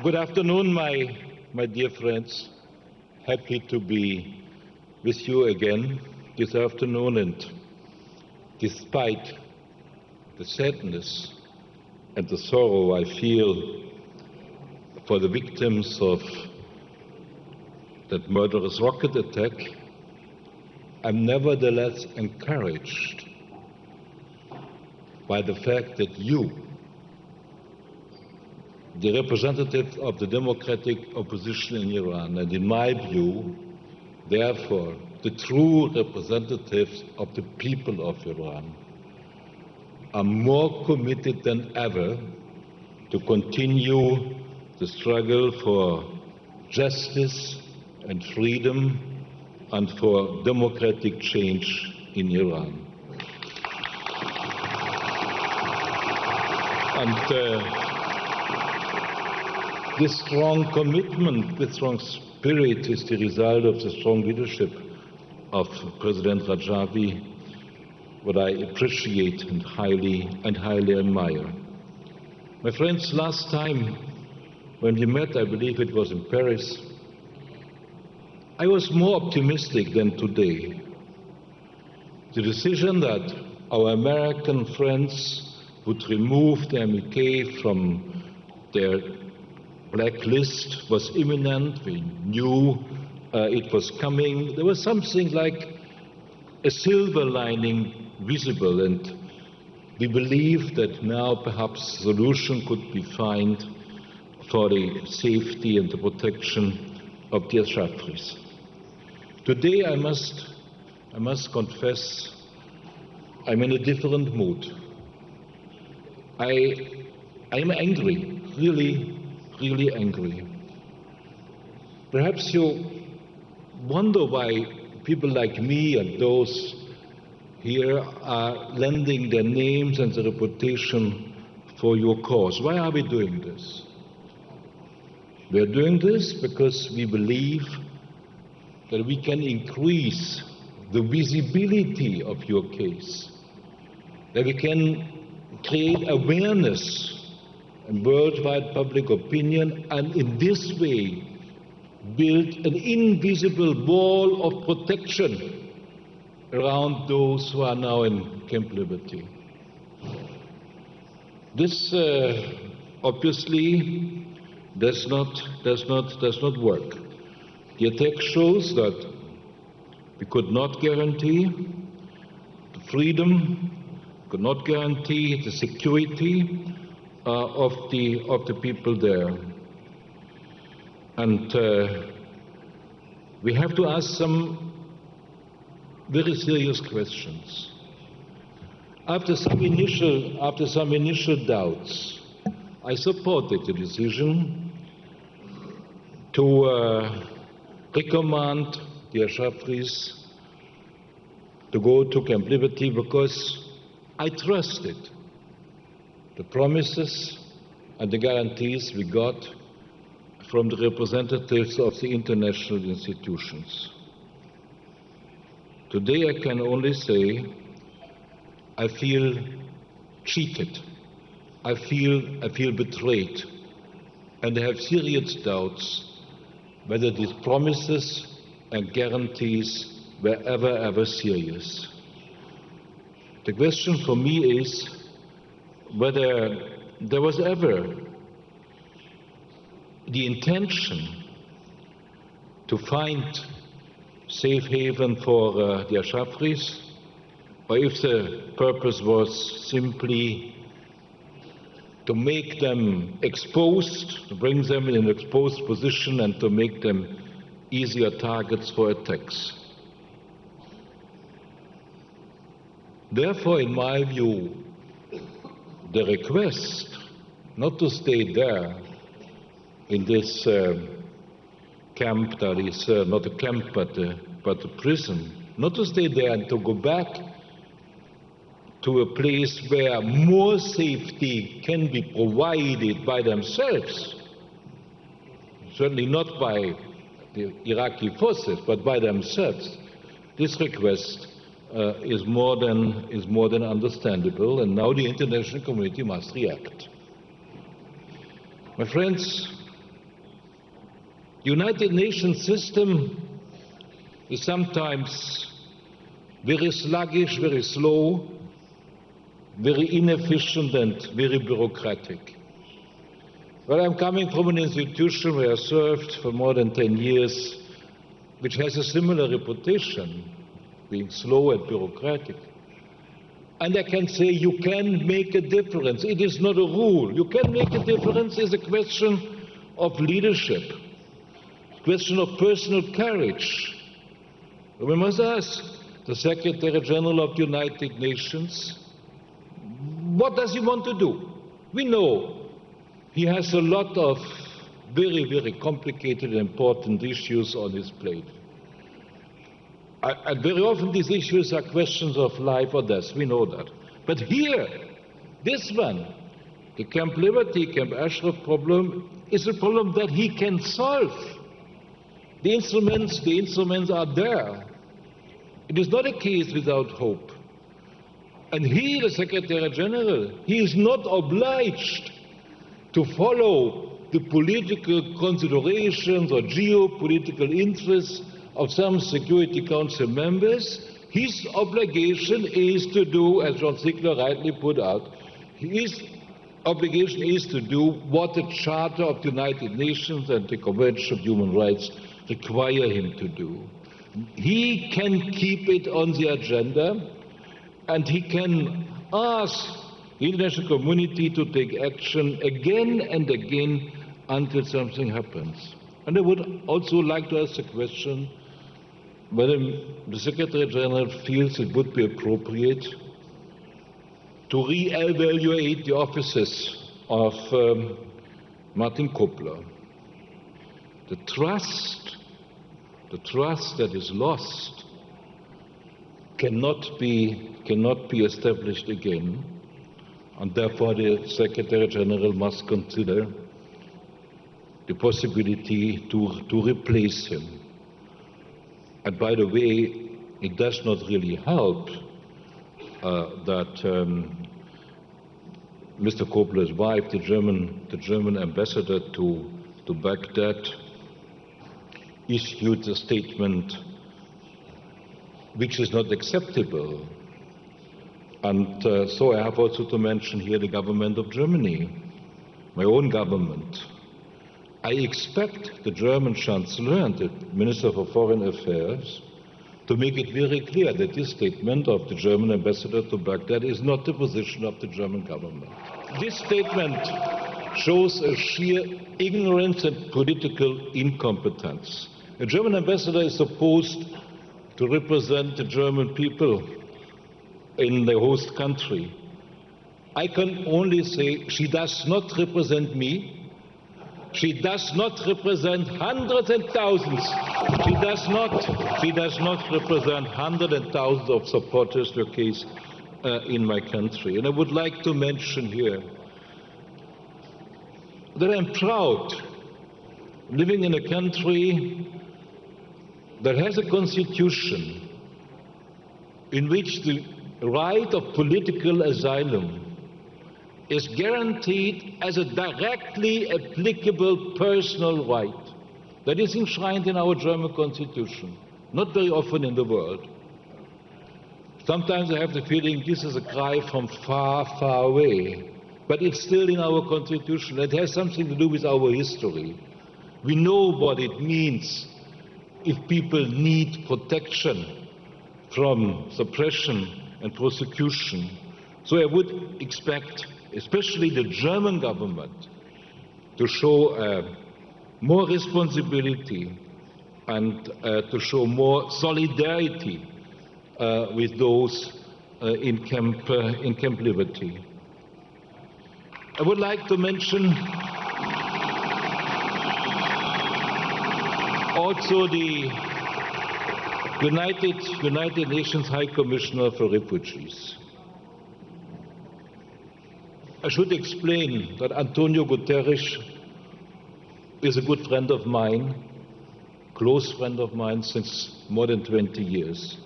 Good afternoon, my dear friends. Happy to be with you again this afternoon, and despite the sadness and the sorrow I feel for the victims of that murderous rocket attack, I'm nevertheless encouraged by the fact that you, the representatives of the democratic opposition in Iran, and in my view, therefore, the true representatives of the people of Iran, are more committed than ever to continue the struggle for justice and freedom and for democratic change in Iran. And this strong commitment, this strong spirit is the result of the strong leadership of President Rajavi, what I appreciate and highly admire. My friends, last time when we met, I believe it was in Paris, I was more optimistic than today. The decision that our American friends would remove the MEK from their blacklist was imminent. We knew it was coming. There was something like a silver lining visible, and we believe that now perhaps a solution could be found for the safety and the protection of the Ashrafis. Today I must confess I'm in a different mood. I'm angry, really angry. Perhaps you wonder why people like me and those here are lending their names and their reputation for your cause. Why are we doing this? We are doing this because we believe that we can increase the visibility of your case, that we can create awareness and worldwide public opinion, and in this way build an invisible wall of protection around those who are now in Camp Liberty. This obviously does not work. The attack shows that we could not guarantee the freedom, could not guarantee the security of the people there. And we have to ask some very serious questions. After some initial doubts, I supported the decision to recommend the Ashrafis to go to Camp Liberty because I trusted the promises and the guarantees we got from the representatives of the international institutions. Today I can only say I feel cheated, I feel betrayed, and I have serious doubts whether these promises and guarantees were ever serious. The question for me is whether there was ever the intention to find safe haven for the Ashrafis, or if the purpose was simply to make them exposed, to bring them in an exposed position and to make them easier targets for attacks. Therefore, in my view, the request not to stay there in this camp that is not a camp but a prison, not to stay there and to go back to a place where more safety can be provided by themselves, certainly not by the Iraqi forces, but by themselves. This request is more than understandable, and now the international community must react. My friends, The United Nations system is sometimes very sluggish, very slow, very inefficient and very bureaucratic. Well, I'm coming from an institution where I served for more than 10 years, which has a similar reputation, being slow and bureaucratic. And I can say you can make a difference. It is not a rule. You can make a difference. It's a question of leadership, a question of personal courage. We must ask the Secretary General of the United Nations, what does he want to do? We know he has a lot of very, very complicated and important issues on his plate. And very often these issues are questions of life or death, we know that. But here, this one, the Camp Liberty, Camp Ashraf problem, is a problem that he can solve. The instruments are there. It is not a case without hope. And he, the Secretary General, he is not obliged to follow the political considerations or geopolitical interests of some Security Council members. His obligation is to do, as John Ziegler rightly put out, his obligation is to do what the Charter of the United Nations and the Convention of Human Rights require him to do. He can keep it on the agenda, and he can ask the international community to take action again and again until something happens. And I would also like to ask the question whether the Secretary General feels it would be appropriate to re-evaluate the offices of Martin Kobler. The trust that is lost cannot be established again, and therefore the Secretary General must consider the possibility to replace him. And by the way, it does not really help that Mr. Kobler's wife, the German ambassador to Baghdad, issued a statement which is not acceptable. And so I have also to mention here the government of Germany, my own government. I expect the German Chancellor and the Minister for Foreign Affairs to make it very clear that this statement of the German ambassador to Baghdad is not the position of the German government. This statement shows a sheer ignorance and political incompetence. A German ambassador is supposed to represent the German people in the host country. I can only say she does not represent me. She does not represent hundreds and thousands. She does not represent hundreds and thousands of supporters to a case in my country. And I would like to mention here that I'm proud living in a country that has a constitution in which the right of political asylum is guaranteed as a directly applicable personal right that is enshrined in our German constitution, not very often in the world. Sometimes I have the feeling this is a cry from far, far away, but it's still in our constitution. It has something to do with our history. We know what it means if people need protection from suppression and prosecution. So I would expect especially the German government to show more responsibility and to show more solidarity with those in Camp Liberty. I would like to mention also the United Nations High Commissioner for Refugees. I should explain that Antonio Guterres is a good friend of mine, close friend of mine since more than 20 years.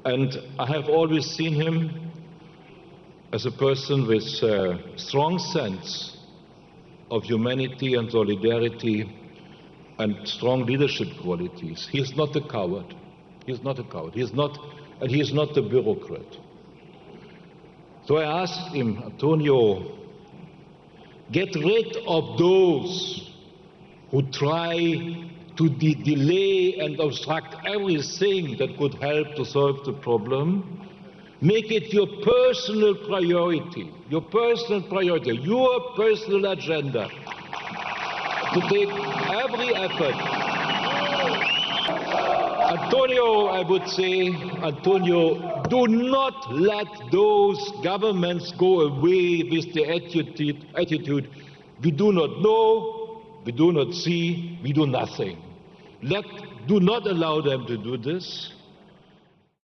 And I have always seen him as a person with a strong sense of humanity and solidarity and strong leadership qualities. He is not a coward. He is not a coward. He is not a bureaucrat. So I asked him, Antonio, get rid of those who try to delay and obstruct everything that could help to solve the problem. Make it your personal priority, your personal agenda, to take every effort. Antonio, I would say, Antonio, do not let those governments go away with the attitude, we do not know, we do not see, we do nothing. Do not allow them to do this.